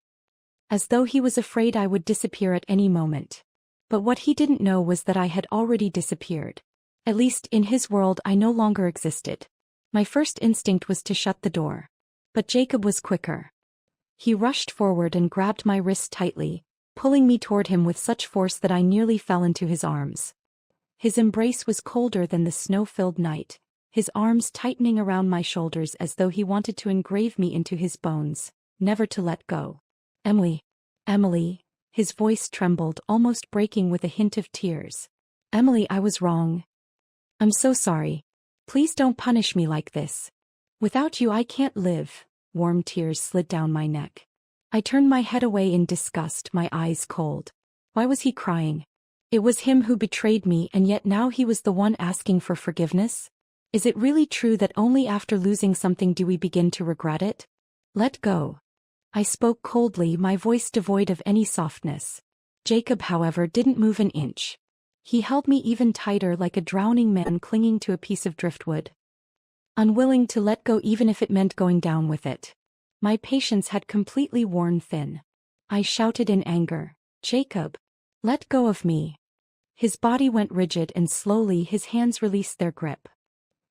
as though he was afraid I would disappear at any moment. But what he didn't know was that I had already disappeared. At least, in his world, I no longer existed. My first instinct was to shut the door. But Jacob was quicker. He rushed forward and grabbed my wrist tightly, pulling me toward him with such force that I nearly fell into his arms. His embrace was colder than the snow-filled night, his arms tightening around my shoulders as though he wanted to engrave me into his bones, never to let go. Emily. Emily. His voice trembled, almost breaking with a hint of tears. Emily, I was wrong. I'm so sorry. Please don't punish me like this. Without you I can't live. Warm tears slid down my neck. I turned my head away in disgust, my eyes cold. Why was he crying? It was him who betrayed me, and yet now he was the one asking for forgiveness? Is it really true that only after losing something do we begin to regret it? Let go. I spoke coldly, my voice devoid of any softness. Jacob, however, didn't move an inch. He held me even tighter, like a drowning man clinging to a piece of driftwood, unwilling to let go even if it meant going down with it. My patience had completely worn thin. I shouted in anger, "Jacob, let go of me." His body went rigid and slowly his hands released their grip.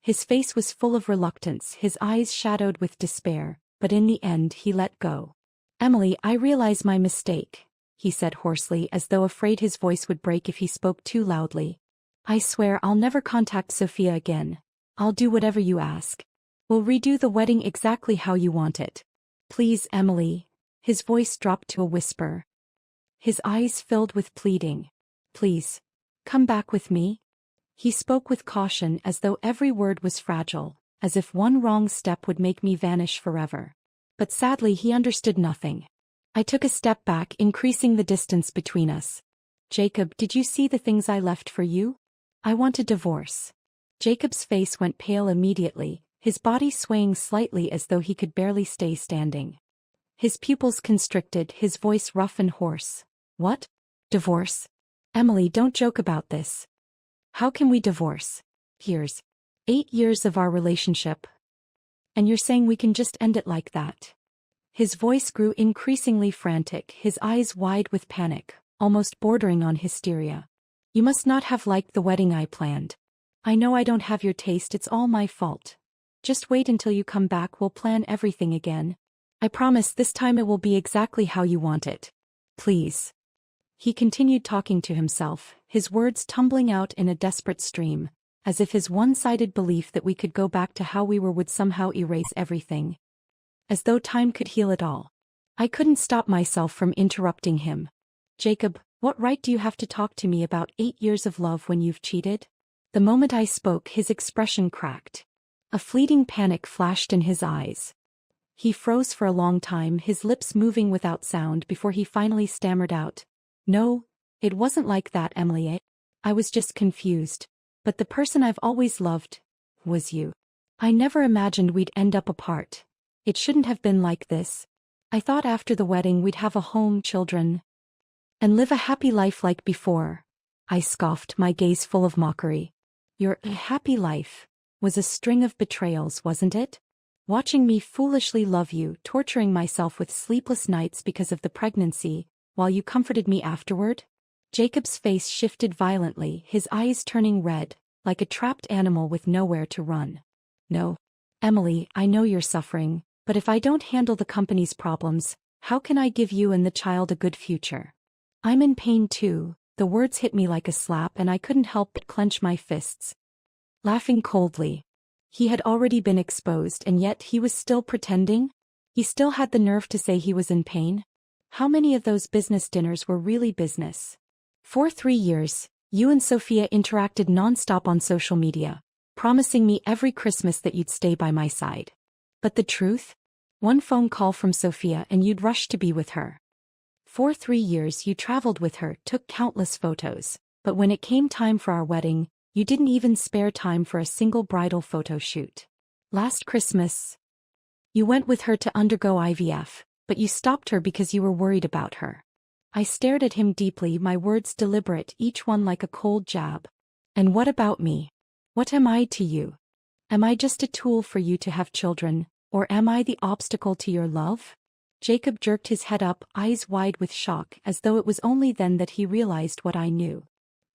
His face was full of reluctance, his eyes shadowed with despair, but in the end he let go. "Emily, I realize my mistake," he said hoarsely, as though afraid his voice would break if he spoke too loudly. "I swear I'll never contact Sophia again. I'll do whatever you ask. We'll redo the wedding exactly how you want it. Please, Emily." His voice dropped to a whisper. His eyes filled with pleading. "Please, come back with me." He spoke with caution, as though every word was fragile, as if one wrong step would make me vanish forever. But sadly he understood nothing. I took a step back, increasing the distance between us. "Jacob, did you see the things I left for you? I want a divorce." Jacob's face went pale immediately, his body swaying slightly as though he could barely stay standing. His pupils constricted, his voice rough and hoarse. "What? Divorce? Emily, don't joke about this. How can we divorce? Here's 8 years of our relationship. And you're saying we can just end it like that?" His voice grew increasingly frantic, his eyes wide with panic, almost bordering on hysteria. "You must not have liked the wedding I planned. I know I don't have your taste, it's all my fault. Just wait until you come back, we'll plan everything again. I promise this time it will be exactly how you want it. Please." He continued talking to himself, his words tumbling out in a desperate stream, as if his one-sided belief that we could go back to how we were would somehow erase everything. As though time could heal it all. I couldn't stop myself from interrupting him. "Jacob, what right do you have to talk to me about 8 years of love when you've cheated?" The moment I spoke, his expression cracked. A fleeting panic flashed in his eyes. He froze for a long time, his lips moving without sound before he finally stammered out, "No, it wasn't like that, Emily. I was just confused. But the person I've always loved was you. I never imagined we'd end up apart. It shouldn't have been like this. I thought after the wedding we'd have a home, children, and live a happy life like before." I scoffed, my gaze full of mockery. "Your happy life was a string of betrayals, wasn't it? Watching me foolishly love you, torturing myself with sleepless nights because of the pregnancy, while you comforted me afterward?" Jacob's face shifted violently, his eyes turning red, like a trapped animal with nowhere to run. "No. Emily, I know you're suffering, but if I don't handle the company's problems, how can I give you and the child a good future? I'm in pain too." The words hit me like a slap and I couldn't help but clench my fists, laughing coldly. He had already been exposed and yet he was still pretending? He still had the nerve to say he was in pain? How many of those business dinners were really business? For 3 years, you and Sophia interacted non-stop on social media, promising me every Christmas that you'd stay by my side. But the truth? One phone call from Sophia and you'd rush to be with her. For 3 years you traveled with her, took countless photos, but when it came time for our wedding, you didn't even spare time for a single bridal photo shoot. Last Christmas, you went with her to undergo IVF, but you stopped her because you were worried about her. I stared at him deeply, my words deliberate, each one like a cold jab. "And what about me? What am I to you? Am I just a tool for you to have children, or am I the obstacle to your love?" Jacob jerked his head up, eyes wide with shock, as though it was only then that he realized what I knew.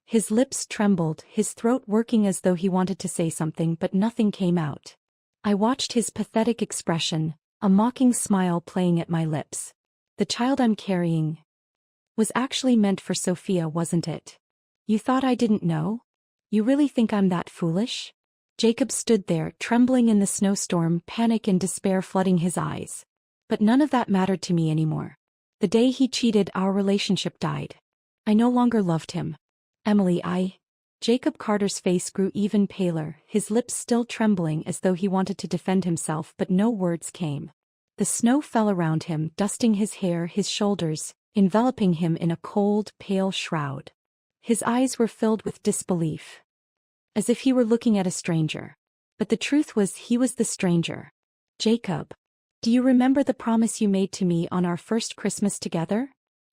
His lips trembled, his throat working as though he wanted to say something but nothing came out. I watched his pathetic expression, a mocking smile playing at my lips. "The child I'm carrying was actually meant for Sophia, wasn't it? You thought I didn't know? You really think I'm that foolish?" Jacob stood there, trembling in the snowstorm, panic and despair flooding his eyes. But none of that mattered to me anymore. The day he cheated, our relationship died. I no longer loved him. "Emily, Jacob Carter's face grew even paler, his lips still trembling as though he wanted to defend himself, but no words came. The snow fell around him, dusting his hair, his shoulders, enveloping him in a cold, pale shroud. His eyes were filled with disbelief, as if he were looking at a stranger. But the truth was he was the stranger. Jacob. Do you remember the promise you made to me on our first Christmas together?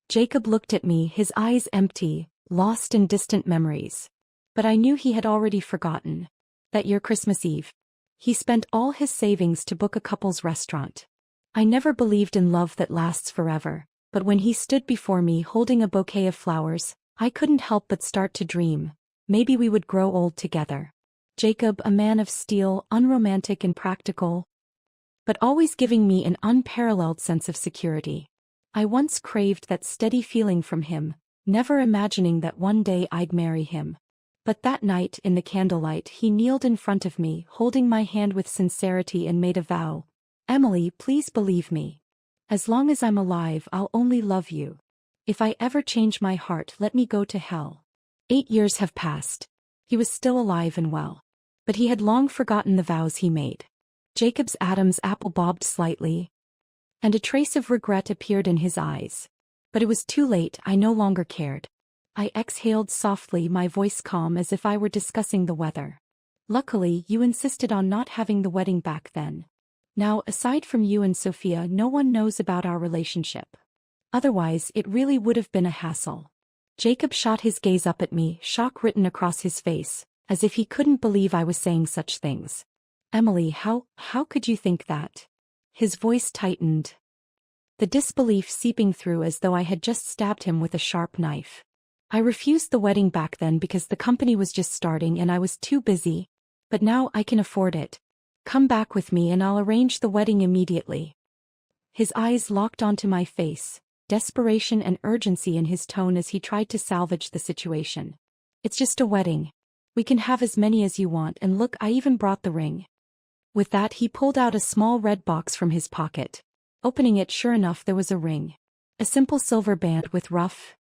Jacob looked at me, his eyes empty, lost in distant memories. But I knew he had already forgotten. That year Christmas Eve, he spent all his savings to book a couple's restaurant. I never believed in love that lasts forever, but when he stood before me holding a bouquet of flowers, I couldn't help but start to dream. Maybe we would grow old together. Jacob, a man of steel, unromantic and practical, but always giving me an unparalleled sense of security. I once craved that steady feeling from him, never imagining that one day I'd marry him. But that night in the candlelight he kneeled in front of me, holding my hand with sincerity and made a vow. Emily, please believe me. As long as I'm alive, I'll only love you. If I ever change my heart, let me go to hell. 8 years have passed. He was still alive and well. But he had long forgotten the vows he made. Jacob's Adam's apple bobbed slightly, and a trace of regret appeared in his eyes. But it was too late, I no longer cared. I exhaled softly, my voice calm as if I were discussing the weather. Luckily, you insisted on not having the wedding back then. Now, aside from you and Sophia, no one knows about our relationship. Otherwise, it really would have been a hassle. Jacob shot his gaze up at me, shock written across his face, as if he couldn't believe I was saying such things. Emily, how could you think that? His voice tightened, the disbelief seeping through as though I had just stabbed him with a sharp knife. I refused the wedding back then because the company was just starting and I was too busy. But now I can afford it. Come back with me and I'll arrange the wedding immediately. His eyes locked onto my face, desperation and urgency in his tone as he tried to salvage the situation. It's just a wedding. We can have as many as you want, and look, I even brought the ring. With that he pulled out a small red box from his pocket. Opening it, sure enough, there was a ring. A simple silver band with rough,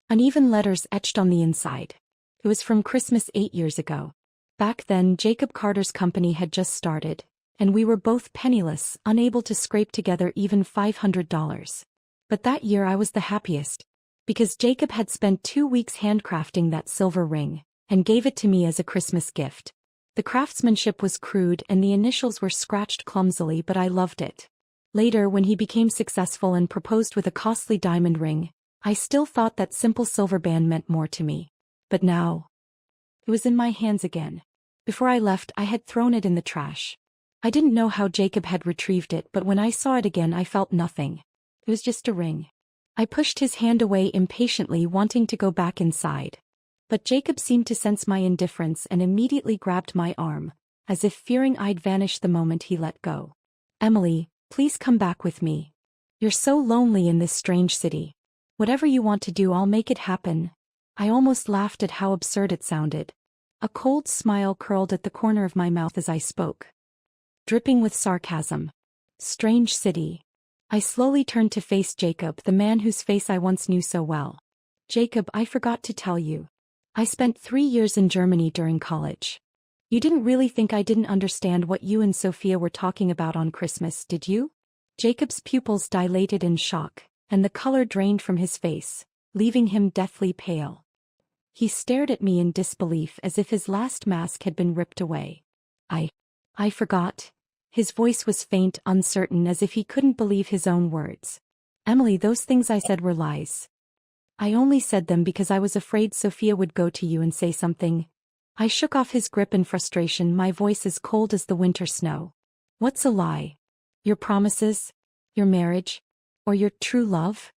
uneven letters etched on the inside. It was from Christmas 8 years ago. Back then, Jacob Carter's company had just started, and we were both penniless, unable to scrape together even $500. But that year I was the happiest, because Jacob had spent 2 weeks handcrafting that silver ring, and gave it to me as a Christmas gift. The craftsmanship was crude and the initials were scratched clumsily, but I loved it. Later, when he became successful and proposed with a costly diamond ring, I still thought that simple silver band meant more to me. But now, it was in my hands again. Before I left, I had thrown it in the trash. I didn't know how Jacob had retrieved it, but when I saw it again I felt nothing. It was just a ring. I pushed his hand away impatiently, wanting to go back inside. But Jacob seemed to sense my indifference and immediately grabbed my arm, as if fearing I'd vanish the moment he let go. Emily, please come back with me. You're so lonely in this strange city. Whatever you want to do, I'll make it happen. I almost laughed at how absurd it sounded. A cold smile curled at the corner of my mouth as I spoke, dripping with sarcasm. Strange city. I slowly turned to face Jacob, the man whose face I once knew so well. Jacob, I forgot to tell you. I spent 3 years in Germany during college. You didn't really think I didn't understand what you and Sophia were talking about on Christmas, did you? Jacob's pupils dilated in shock, and the color drained from his face, leaving him deathly pale. He stared at me in disbelief as if his last mask had been ripped away. I forgot. His voice was faint, uncertain, as if he couldn't believe his own words. Emily, those things I said were lies. I only said them because I was afraid Sophia would go to you and say something. I shook off his grip in frustration, my voice as cold as the winter snow. What's a lie? Your promises? Your marriage? Or your true love?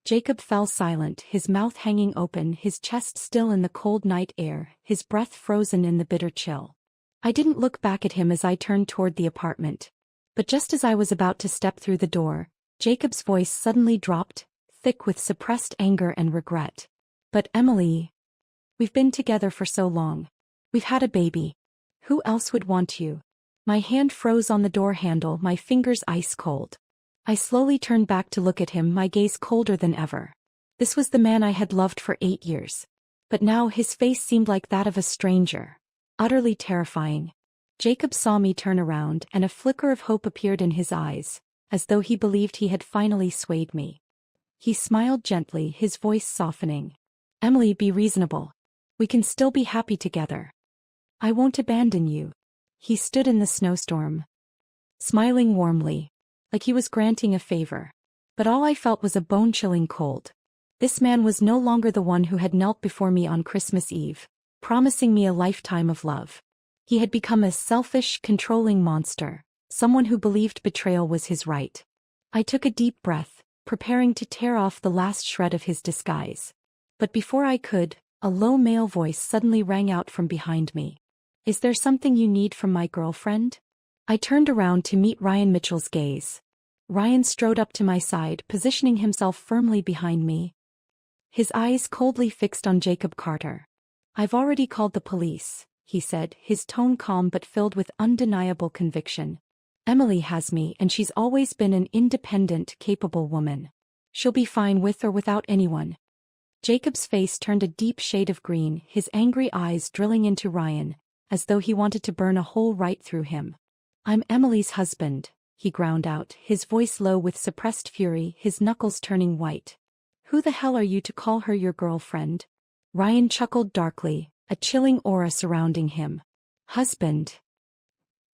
Jacob fell silent, his mouth hanging open, his chest still in the cold night air, his breath frozen in the bitter chill. I didn't look back at him as I turned toward the apartment. But just as I was about to step through the door, Jacob's voice suddenly dropped, thick with suppressed anger and regret. But Emily, we've been together for so long. We've had a baby. Who else would want you? My hand froze on the door handle, my fingers ice cold. I slowly turned back to look at him, my gaze colder than ever. This was the man I had loved for 8 years. But now his face seemed like that of a stranger. Utterly terrifying. Jacob saw me turn around, and a flicker of hope appeared in his eyes, as though he believed he had finally swayed me. He smiled gently, his voice softening. Emily, be reasonable. We can still be happy together. I won't abandon you. He stood in the snowstorm, smiling warmly, like he was granting a favor. But all I felt was a bone-chilling cold. This man was no longer the one who had knelt before me on Christmas Eve, promising me a lifetime of love. He had become a selfish, controlling monster, someone who believed betrayal was his right. I took a deep breath, preparing to tear off the last shred of his disguise. But before I could, a low male voice suddenly rang out from behind me. "Is there something you need from my girlfriend?" I turned around to meet Ryan Mitchell's gaze. Ryan strode up to my side, positioning himself firmly behind me, his eyes coldly fixed on Jacob Carter. "I've already called the police," he said, his tone calm but filled with undeniable conviction. "Emily has me, and she's always been an independent, capable woman. She'll be fine with or without anyone." Jacob's face turned a deep shade of green, his angry eyes drilling into Ryan, as though he wanted to burn a hole right through him. "I'm Emily's husband," he ground out, his voice low with suppressed fury, his knuckles turning white. "Who the hell are you to call her your girlfriend?" Ryan chuckled darkly, a chilling aura surrounding him. "Husband?"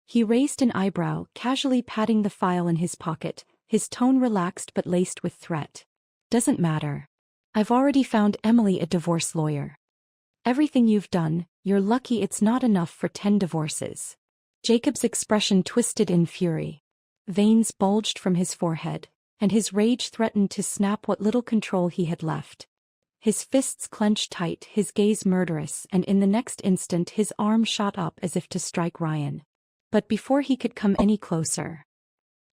He raised an eyebrow, casually patting the file in his pocket, his tone relaxed but laced with threat. "Doesn't matter. I've already found Emily a divorce lawyer. Everything you've done, you're lucky it's not enough for 10 divorces." Jacob's expression twisted in fury. Veins bulged from his forehead, and his rage threatened to snap what little control he had left. His fists clenched tight, his gaze murderous, and in the next instant his arm shot up as if to strike Ryan. But before he could come any closer,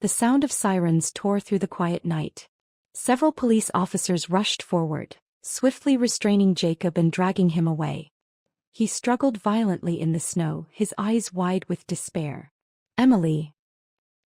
the sound of sirens tore through the quiet night. Several police officers rushed forward, swiftly restraining Jacob and dragging him away. He struggled violently in the snow, his eyes wide with despair. "Emily."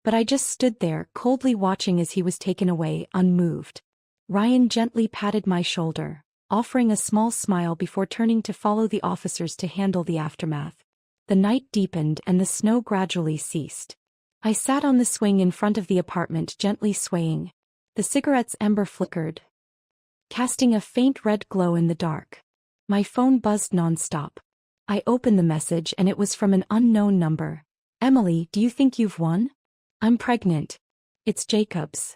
But I just stood there, coldly watching as he was taken away, unmoved. Ryan gently patted my shoulder, offering a small smile before turning to follow the officers to handle the aftermath. The night deepened and the snow gradually ceased. I sat on the swing in front of the apartment, gently swaying. The cigarette's ember flickered, casting a faint red glow in the dark. My phone buzzed nonstop. I opened the message and it was from an unknown number. "Emily, do you think you've won? I'm pregnant. It's Jacob's."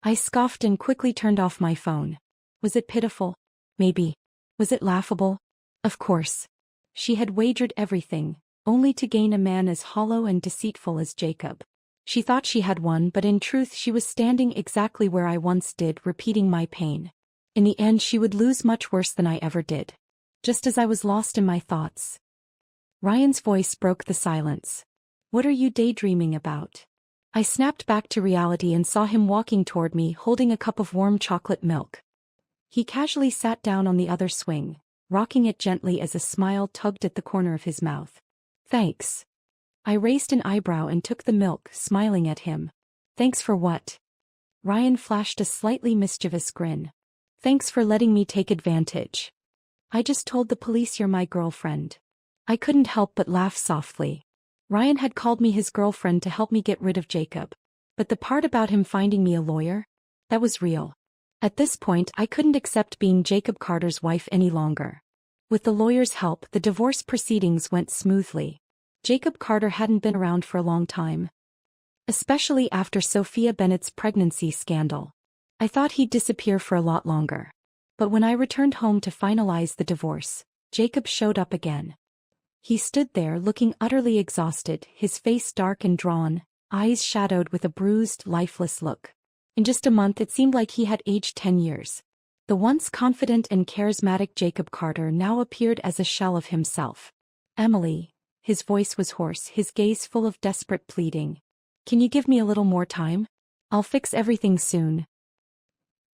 I scoffed and quickly turned off my phone. Was it pitiful? Maybe. Was it laughable? Of course. She had wagered everything, only to gain a man as hollow and deceitful as Jacob. She thought she had won, but in truth she was standing exactly where I once did, repeating my pain. In the end she would lose much worse than I ever did. Just as I was lost in my thoughts, Ryan's voice broke the silence. "What are you daydreaming about?" I snapped back to reality and saw him walking toward me, holding a cup of warm chocolate milk. He casually sat down on the other swing, rocking it gently as a smile tugged at the corner of his mouth. "Thanks." I raised an eyebrow and took the milk, smiling at him. "Thanks for what?" Ryan flashed a slightly mischievous grin. "Thanks for letting me take advantage. I just told the police you're my girlfriend." I couldn't help but laugh softly. Ryan had called me his girlfriend to help me get rid of Jacob. But the part about him finding me a lawyer? That was real. At this point I couldn't accept being Jacob Carter's wife any longer. With the lawyer's help, the divorce proceedings went smoothly. Jacob Carter hadn't been around for a long time, especially after Sophia Bennett's pregnancy scandal. I thought he'd disappear for a lot longer. But when I returned home to finalize the divorce, Jacob showed up again. He stood there looking utterly exhausted, his face dark and drawn, eyes shadowed with a bruised, lifeless look. In just a month it seemed like he had aged 10 years. The once confident and charismatic Jacob Carter now appeared as a shell of himself. "Emily," his voice was hoarse, his gaze full of desperate pleading. "Can you give me a little more time? I'll fix everything soon."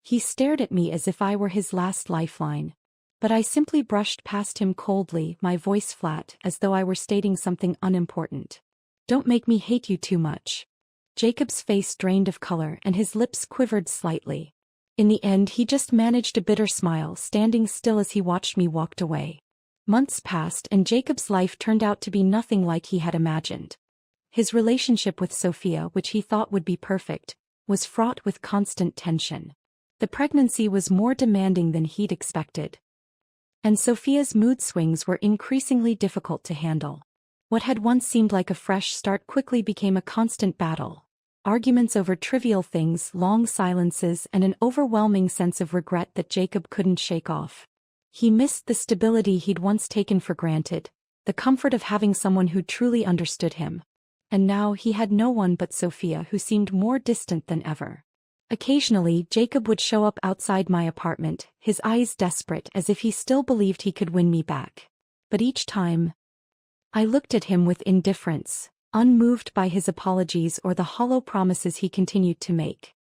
He stared at me as if I were his last lifeline. But I simply brushed past him coldly, my voice flat, as though I were stating something unimportant. "Don't make me hate you too much." Jacob's face drained of color and his lips quivered slightly. In the end he just managed a bitter smile, standing still as he watched me walk away. Months passed and Jacob's life turned out to be nothing like he had imagined. His relationship with Sophia, which he thought would be perfect, was fraught with constant tension. The pregnancy was more demanding than he'd expected. And Sophia's mood swings were increasingly difficult to handle. What had once seemed like a fresh start quickly became a constant battle. Arguments over trivial things, long silences, and an overwhelming sense of regret that Jacob couldn't shake off. He missed the stability he'd once taken for granted, the comfort of having someone who truly understood him. And now he had no one but Sophia, who seemed more distant than ever. Occasionally, Jacob would show up outside my apartment, his eyes desperate as if he still believed he could win me back. But each time, I looked at him with indifference, unmoved by his apologies or the hollow promises he continued to make.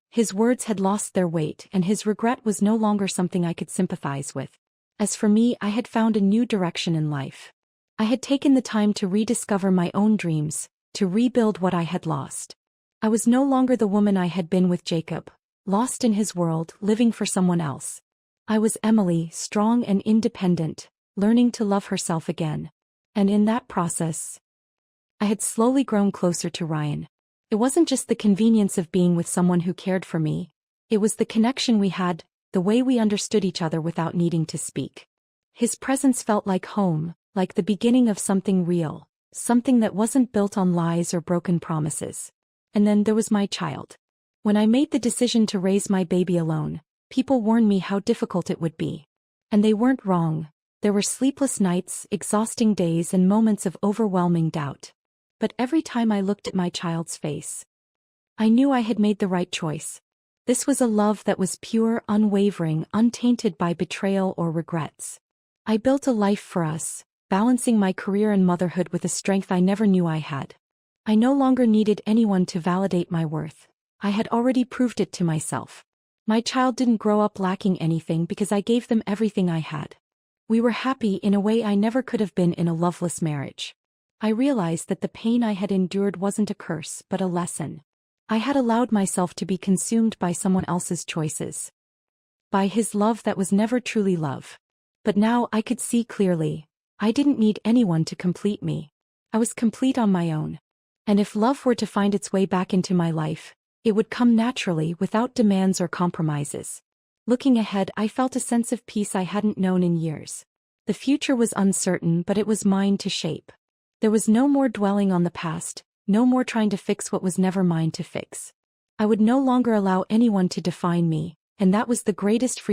His words had lost their weight, and his regret was no longer something I could sympathize with. As for me, I had found a new direction in life. I had taken the time to rediscover my own dreams, to rebuild what I had lost. I was no longer the woman I had been with Jacob, lost in his world, living for someone else. I was Emily, strong and independent, learning to love herself again. And in that process, I had slowly grown closer to Ryan. It wasn't just the convenience of being with someone who cared for me. It was the connection we had, the way we understood each other without needing to speak. His presence felt like home, like the beginning of something real, something that wasn't built on lies or broken promises. And then there was my child. When I made the decision to raise my baby alone, people warned me how difficult it would be. And they weren't wrong. There were sleepless nights, exhausting days, and moments of overwhelming doubt. But every time I looked at my child's face, I knew I had made the right choice. This was a love that was pure, unwavering, untainted by betrayal or regrets. I built a life for us, balancing my career and motherhood with a strength I never knew I had. I no longer needed anyone to validate my worth. I had already proved it to myself. My child didn't grow up lacking anything because I gave them everything I had. We were happy in a way I never could have been in a loveless marriage. I realized that the pain I had endured wasn't a curse but a lesson. I had allowed myself to be consumed by someone else's choices, by his love that was never truly love. But now I could see clearly. I didn't need anyone to complete me. I was complete on my own. And if love were to find its way back into my life, it would come naturally without demands or compromises. Looking ahead, I felt a sense of peace I hadn't known in years. The future was uncertain, but it was mine to shape. There was no more dwelling on the past, no more trying to fix what was never mine to fix. I would no longer allow anyone to define me, and that was the greatest freedom